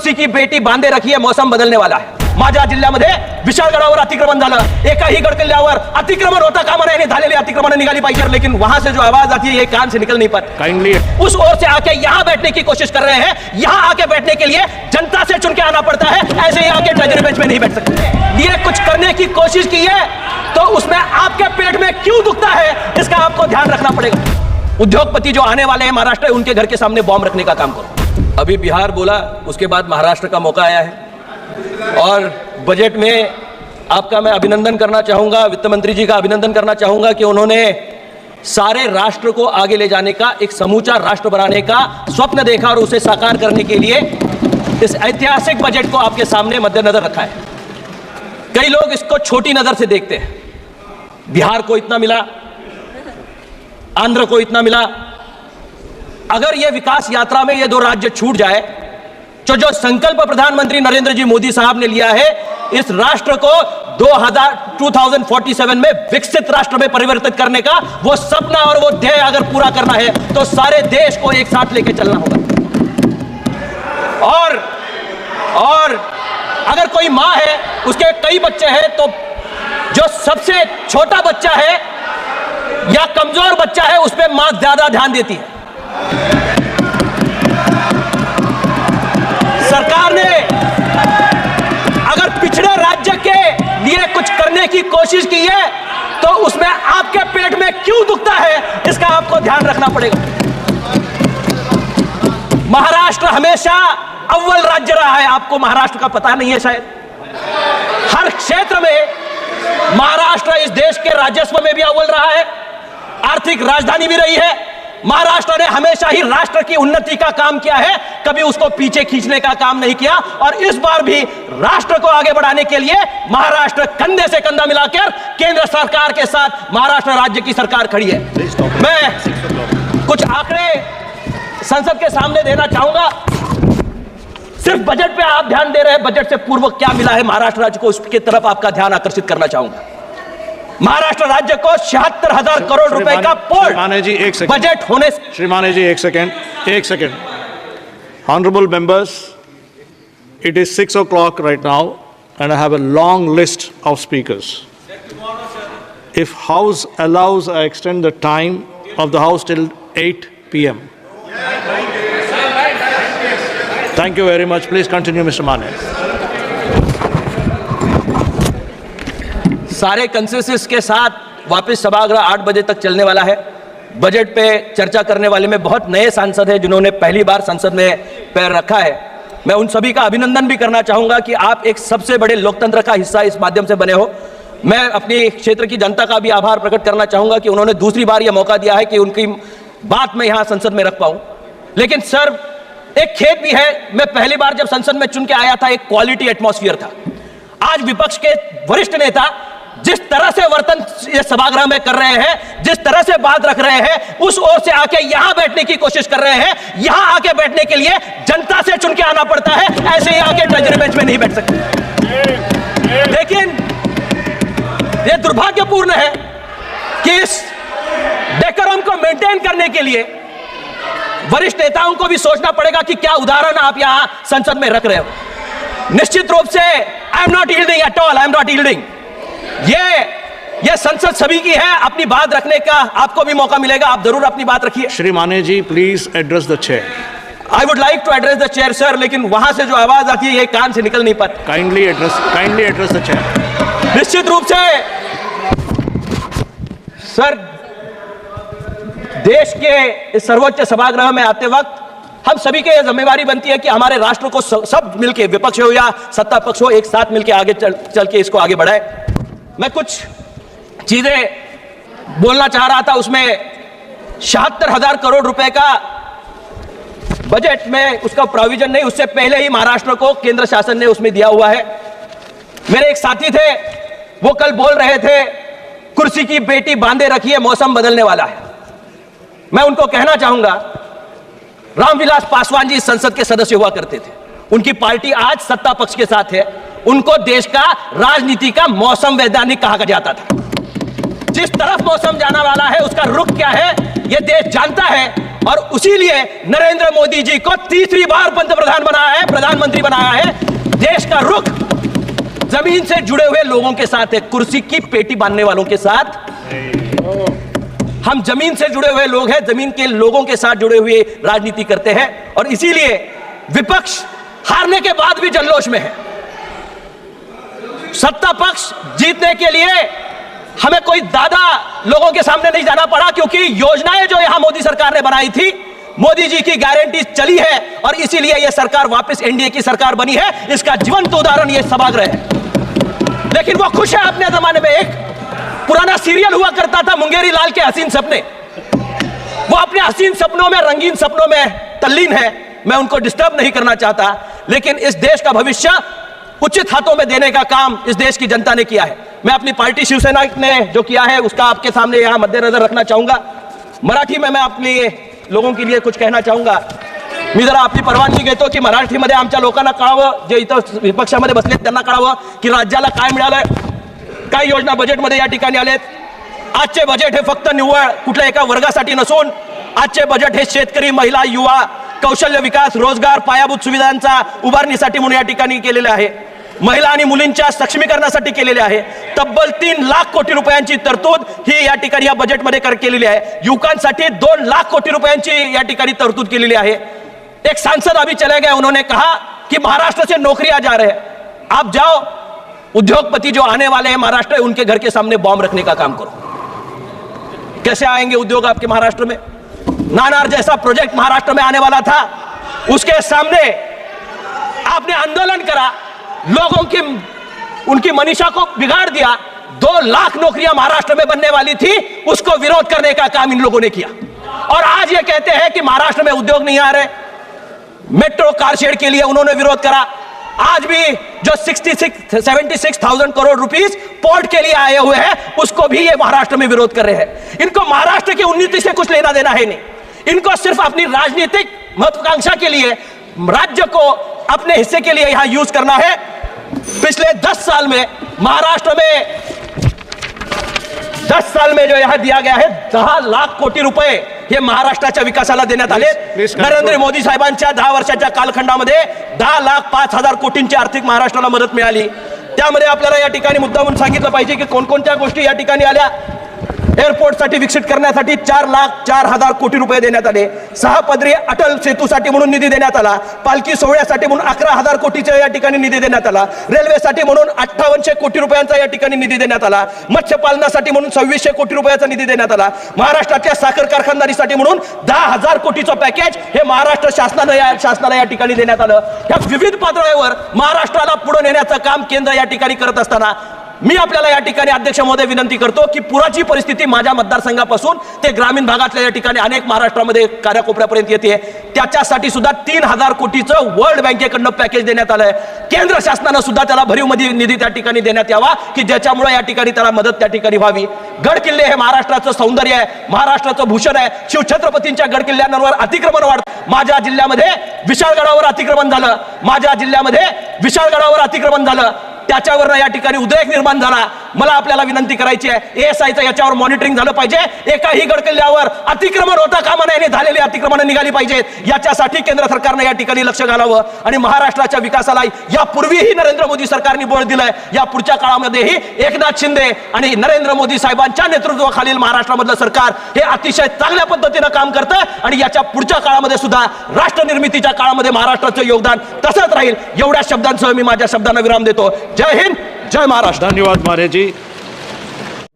कुर्सी की बेटी बांधे रखी है, मौसम बदलने वाला है. माझ्या जिल्ह्यामध्ये विशाळगडावर अतिक्रमण झालं. एकाही गडकिल्ल्यावर अतिक्रमण होता कामा नये. झालेली अतिक्रमण निकाली पाहिजे, लेकिन वहां से जो आवाज आती है ये कान से निकल नहीं पाती. काइंडली उस ओर से आके यहाँ बैठने की कोशिश कर रहे हैं. यहाँ आके बैठने के लिए जनता से चुन के आना पड़ता है. ऐसे ही आके ट्रेजरी बेंच में नहीं बैठ सकते. ये कुछ करने की कोशिश की है तो उसमें आपके पेट में क्यों दुखता है, इसका आपको ध्यान रखना पड़ेगा. उद्योगपति जो आने वाले हैं महाराष्ट्र, उनके घर के सामने बॉम्ब रखने का काम करो. अभी बिहार बोला, उसके बाद महाराष्ट्र का मौका आया है और बजट में आपका मैं अभिनंदन करना चाहूंगा, वित्त मंत्री जी का अभिनंदन करना चाहूंगा कि उन्होंने सारे राष्ट्र को आगे ले जाने का, एक समूचा राष्ट्र बनाने का स्वप्न देखा और उसे साकार करने के लिए इस ऐतिहासिक बजट को आपके सामने मद्देनजर रखा है. कई लोग इसको छोटी नजर से देखते हैं. बिहार को इतना मिला, आंध्र को इतना मिला. अगर यह विकास यात्रा में ये दो राज्य छूट जाए तो जो संकल्प प्रधानमंत्री नरेंद्र जी मोदी साहब ने लिया है, इस राष्ट्र को 2047 में विकसित राष्ट्र में परिवर्तित करने का वो सपना और वो ध्येय अगर पूरा करना है तो सारे देश को एक साथ लेकर चलना होगा. और अगर कोई मां है, उसके कई बच्चे हैं, तो जो सबसे छोटा बच्चा है या कमजोर बच्चा है उस पर मां ज्यादा ध्यान देती है. सरकार ने अगर पिछड़े राज्य के लिए कुछ करने की कोशिश की है तो उसमें आपके पेट में क्यों दुखता है, इसका आपको ध्यान रखना पड़ेगा. महाराष्ट्र हमेशा अव्वल राज्य रहा है. आपको महाराष्ट्र का पता नहीं है शायद. हर क्षेत्र में महाराष्ट्र इस देश के राजस्व में भी अव्वल रहा है, आर्थिक राजधानी भी रही है. महाराष्ट्र ने हमेशा ही राष्ट्र की उन्नति का काम किया है, कभी उसको पीछे खींचने का काम नहीं किया. और इस बार भी राष्ट्र को आगे बढ़ाने के लिए महाराष्ट्र कंधे से कंधा मिलाकर केंद्र सरकार के साथ महाराष्ट्र राज्य की सरकार खड़ी है. मैं कुछ आंकड़े संसद के सामने देना चाहूंगा. सिर्फ बजट पे आप ध्यान दे रहे हैं, बजट से पूर्व क्या मिला है महाराष्ट्र राज्य को, उसकी तरफ आपका ध्यान आकर्षित करना चाहूंगा. महाराष्ट्र राज्य को 76,000 करोड़ रुपए का पोर्ट बजट होने से. श्रीमाने जी एक second. Honorable members, it is 6 o'clock right now and I have a long list of speakers. If House allows, I extend the time of the House till 8 p.m. Thank you very much. Please continue, Mr. Mane. सारे consensus के साथ वापस सभागृह 8 बजे तक चलने वाला है. बजट पे चर्चा करने वाले में बहुत नए सांसद हैं जिन्होंने पहली बार संसद में पैर रखा है. मैं उन सभी का अभिनंदन भी करना चाहूंगा कि आप एक सबसे बड़े लोकतंत्र का हिस्सा इस माध्यम से बने हो. मैं अपने क्षेत्र की जनता का भी आभार प्रकट करना चाहूंगा कि उन्होंने दूसरी बार यह मौका दिया है कि उनकी बात मैं यहां संसद में रख पाऊं. लेकिन सर, एक खेद भी है. मैं पहली बार जब संसद में चुन के आया था, एक क्वालिटी एटमॉस्फेयर था. आज विपक्ष के वरिष्ठ नेता जिस तरह से वर्तन ये सभागृह में कर रहे हैं, जिस तरह से बात रख रहे हैं, उस ओर से आके यहां बैठने की कोशिश कर रहे हैं. यहां आके बैठने के लिए जनता से चुन के आना पड़ता है. ऐसे ही आके ट्रेजरी बेंच में नहीं बैठ सकते. लेकिन यह दुर्भाग्यपूर्ण है कि इस डेकोरम को मेंटेन करने के लिए वरिष्ठ नेताओं को भी सोचना पड़ेगा कि क्या उदाहरण आप यहां संसद में रख रहे हो. निश्चित रूप से I am not yielding at all. I am not yielding. ये संसद सभी की है. अपनी बात रखने का आपको भी मौका मिलेगा. आप जरूर अपनी बात रखिए. Shri Mane ji, please address the chair. I would like to address the chair sir, लेकिन वहां से जो आवाज आती है ये कान से निकल नहीं पाती. Kindly address the chair. निश्चित रूप से सर, देश के इस सर्वोच्च सभागृह में आते वक्त हम सभी की यह जिम्मेवारी बनती है कि हमारे राष्ट्र को सब मिलके, विपक्ष हो या सत्ता पक्ष हो, एक साथ मिलके आगे चल के इसको आगे बढ़ाए. मैं कुछ चीजें बोलना चाह रहा था. उसमें 76,000 करोड़ रुपए का बजट में उसका प्रोविजन नहीं, उससे पहले ही महाराष्ट्र को केंद्र शासन ने उसमें दिया हुआ है. मेरे एक साथी थे, वो कल बोल रहे थे कुर्सी की बेटी बांधे रखी है, मौसम बदलने वाला है. मैं उनको कहना चाहूंगा, रामविलास पासवान जी संसद के सदस्य हुआ करते थे. उनकी पार्टी आज सत्ता पक्ष के साथ है. उनको देश का राजनीति का मौसम वैज्ञानिक कहा जाता था. जिस तरफ मौसम जाने वाला है उसका रुख क्या है, यह देश जानता है. और उसी लिए नरेंद्र मोदी जी को तीसरी बार पंतप्रधान बनाया है, प्रधानमंत्री बनाया है। देश का रुख जमीन से जुड़े हुए लोगों के साथ है, कुर्सी की पेटी बांधने वालों के साथ। हम जमीन से जुड़े हुए लोग हैं, जमीन के लोगों के साथ जुड़े हुए राजनीति करते हैं, और इसीलिए विपक्ष हारने के बाद भी जल्लोश में है। सत्ता पक्ष जीतने के लिए हमें कोई दादा लोगों के सामने नहीं जाना पड़ा, क्योंकि योजनाएं जो यहां मोदी सरकार ने बनाई थी, मोदी जी की गारंटी चली है, और इसीलिए यह सरकार वापस एनडीए की सरकार बनी है। इसका जीवंत उदाहरण यह सभागृह है। लेकिन वो खुश है अपने जमाने में। एक पुराना सीरियल हुआ करता था मुंगेरी लाल के हसीन सपने, वो अपने हसीन सपनों में, रंगीन सपनों में तल्लीन है। मैं उनको डिस्टर्ब नहीं करना चाहता, लेकिन इस देश का भविष्य उचित हाथों में देने का काम इस देश की जनता ने किया है। मैं अपनी पार्टी शिवसेना ने जो किया है उसका आपके सामने यहां मद्देनजर रखना चाहूंगा। मराठी में मैं अपने लोगों के लिए कुछ कहना चाहूंगा। मी जरा आपली परवानगी घेतो की मराठीमध्ये आमच्या लोकांना कळावं, जे इथं विपक्षामध्ये बसलेत त्यांना कळावं की राज्याला काय मिळालंय, काय योजना बजेटमध्ये या ठिकाणी आलेत। आजचे बजेट हे फक्त निव्वळ कुठल्या एका वर्गासाठी नसून आजचे बजेट हे शेतकरी, महिला, युवा, कौशल्य विकास, रोजगार, पायाभूत सुविधांचा उभारणीसाठी म्हणून या ठिकाणी केलेले आहे। महिला आणि मुलींच्या सक्षमीकरणासाठी केलेले आहे। तब्बल 3 लाख कोटी रुपयांची तरतूद ही या ठिकाणी या बजेटमध्ये केलेली आहे। युवकांसाठी 2 लाख कोटी रुपयांची या ठिकाणी तरतूद केलेली आहे। एक सांसद अभी चले गए, उन्होंने कहा कि महाराष्ट्र से नौकरियां जा रहे हैं। आप जाओ, उद्योगपति जो आने वाले हैं महाराष्ट्र, उनके घर के सामने बॉम्ब रखने का काम करो। कैसे आएंगे उद्योग आपके महाराष्ट्र में? नानार जैसा प्रोजेक्ट महाराष्ट्र में आने वाला था, उसके सामने आपने आंदोलन करा, लोगों की उनकी मनीषा को बिगाड़ दिया। 2 लाख नौकरियां महाराष्ट्र में बनने वाली थी, उसको विरोध करने का काम इन लोगों ने किया। और आज ये कहते हैं कि महाराष्ट्र में उद्योग नहीं आ रहे। मेट्रो कारशेड के लिए उन्होंने विरोध करा। आज भी जो 76,000 करोड़ रुपीस पोर्ट के लिए आए हुए हैं, उसको भी ये महाराष्ट्र में विरोध कर रहे हैं। इनको महाराष्ट्र की उन्नति से कुछ लेना देना है नहीं। इनको सिर्फ अपनी राजनीतिक महत्वाकांक्षा के लिए राज्य को अपने हिस्से के लिए यहां यूज करना है। पिछले 10 साल में महाराष्ट्र में 10 साल में जो यहां दिया गया है 10 लाख कोटी रुपए हे महाराष्ट्राच्या विकासाला देण्यात आले। नरेंद्र मोदी साहेबांच्या 10 वर्षाच्या कालखंडामध्ये 10,05,000 कोटींची आर्थिक महाराष्ट्राला मदत मिळाली। त्यामध्ये आपल्याला या ठिकाणी मुद्दा म्हणून सांगितलं पाहिजे की कोणकोणत्या गोष्टी या ठिकाणी आल्या। एअरपोर्टसाठी विकसित करण्यासाठी 4,04,000 कोटी रुपये देण्यात आले। 6 पदरी अटल सेतूसाठी म्हणून निधी देण्यात आला। पालखी सोहळ्यासाठी म्हणून 11,000 कोटीचा या ठिकाणी निधी देण्यात आला। रेल्वेसाठी म्हणून 5800 कोटी रुपयांचा या ठिकाणी निधी देण्यात आला। मत्स्यपालनासाठी म्हणून 2600 कोटी रुपयाचा निधी देण्यात आला। महाराष्ट्राच्या साखर कारखानदारीसाठी म्हणून 10,000 कोटीचं पॅकेज हे महाराष्ट्र शासनाला या ठिकाणी देण्यात आलं। या विविध पातळीवर महाराष्ट्राला पुढे नेण्याचं काम केंद्र या ठिकाणी करत असताना मी आपल्याला या ठिकाणी अध्यक्ष महोदय विनंती करतो की पुराची परिस्थिती माझ्या मतदारसंघापासून ते ग्रामीण भागातल्या या ठिकाणी अनेक महाराष्ट्रामध्ये कानाकोपऱ्यापर्यंत येते। त्याच्यासाठी सुद्धा 3,000 कोटीचं वर्ल्ड बँकेकडून पॅकेज देण्यात आलंय। केंद्र शासनाने सुद्धा त्याला भरीव निधी त्या ठिकाणी देण्यात यावा की ज्याच्यामुळे या ठिकाणी त्याला मदत त्या ठिकाणी व्हावी। गड किल्ले हे महाराष्ट्राचं सौंदर्य आहे, महाराष्ट्राचं भूषण आहे। शिवछत्रपतींच्या गड किल्ल्यांवर अतिक्रमण माझ्या जिल्ह्यामध्ये विशाळगडावर अतिक्रमण झालं, माझ्या जिल्ह्यामध्ये विशाळगडावर अतिक्रमण झालं। त्याच्यावर या ठिकाणी उद्रेक निर्माण झाला। मला आपल्याला विनंती करायची आहे, एएसआयचं याच्यावर मॉनिटरिंग झालं पाहिजे। एकाही गड किल्ल्यावर अतिक्रमण होता कामा नये, झालेली अतिक्रमण निघाली पाहिजेत। याच्यासाठी केंद्र सरकारने या ठिकाणी लक्ष घालावं आणि महाराष्ट्राच्या विकासाला यापूर्वीही नरेंद्र मोदी सरकारने बळ दिलंय, या पुढच्या काळामध्येही एकनाथ शिंदे आणि नरेंद्र मोदी साहेबांच्या नेतृत्वाखालील महाराष्ट्रामधलं सरकार हे अतिशय चांगल्या पद्धतीनं काम करतं आणि याच्या पुढच्या काळामध्ये सुद्धा राष्ट्र निर्मितीच्या काळामध्ये महाराष्ट्राचं योगदान तसंच राहील। एवढ्या शब्दांसह मी माझ्या शब्दांना विराम देतो। जय हिंद, जय महाराष्ट्र। धन्यवाद महाराजी।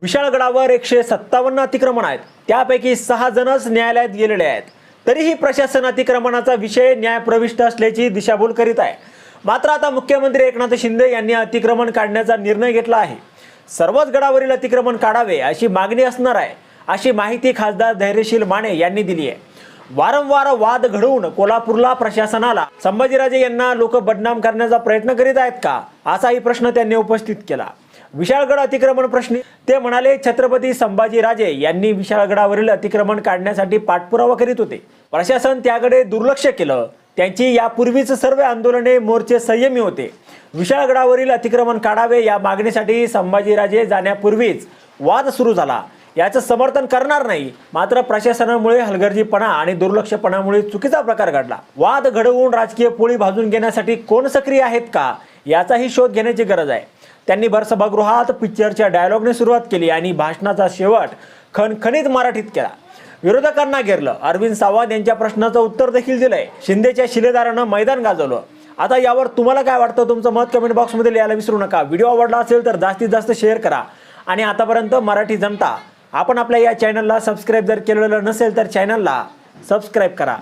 विशाळगडावर 157 अतिक्रमण आहेत, त्यापैकी 6 जणच न्यायालयात गेलेले आहेत। तरीही प्रशासन अतिक्रमणाचा विषय न्यायप्रविष्ट असल्याची दिशाभूल करीत आहे। मात्र आता मुख्यमंत्री एकनाथ शिंदे यांनी अतिक्रमण काढण्याचा निर्णय घेतला आहे। सर्वच गडावरील अतिक्रमण काढावे अशी मागणी असणार आहे, अशी माहिती खासदार धैर्यशील माने यांनी दिली आहे। वारंवार वाद घडवून कोल्हापूरला प्रशासनाला संभाजीराजे यांना लोक बदनाम करण्याचा प्रयत्न करीत आहेत का, असाही प्रश्न त्यांनी उपस्थित केला। विशाळगड अतिक्रमण प्रश्नी ते म्हणाले, छत्रपती संभाजीराजे यांनी विशाळगडावरील अतिक्रमण काढण्यासाठी पाठपुरावा करीत होते, प्रशासन त्याकडे दुर्लक्ष केलं। त्यांची यापूर्वीच सर्व आंदोलने, मोर्चे संयमी होते। विशाळगडावरील अतिक्रमण काढावे या मागणीसाठी संभाजीराजे जाण्यापूर्वीच वाद सुरू झाला। याचं समर्थन करणार नाही, मात्र प्रशासनामुळे हलगर्जीपणा आणि दुर्लक्षपणामुळे चुकीचा प्रकार घडला. वाद घडवून राजकीय पोळी भाजून घेण्यासाठी कोण सक्रिय आहेत का याचाही शोध घेण्याची गरज आहे. त्यांनी भर सभागृहात पिक्चरच्या डायलॉगने सुरुवात केली आणि भाषणाचा शेवट खणखणीत मराठीत केला. विरोधकांना घेरलं, अरविंद सावंत यांच्या प्रश्नाचं उत्तर देखील दिलंय. शिंदेच्या शिलेदारानं मैदान गाजवलं. आता यावर तुम्हाला काय वाटतं? तुमचं मत कमेंट बॉक्समध्ये लिहायला विसरू नका. व्हिडिओ आवडला असेल तर जास्तीत जास्त शेअर करा. आणि आतापर्यंत मराठी जनता, आपण आपल्या या चॅनलला सबस्क्राईब जर केलेलं नसेल तर चॅनलला सबस्क्राईब करा.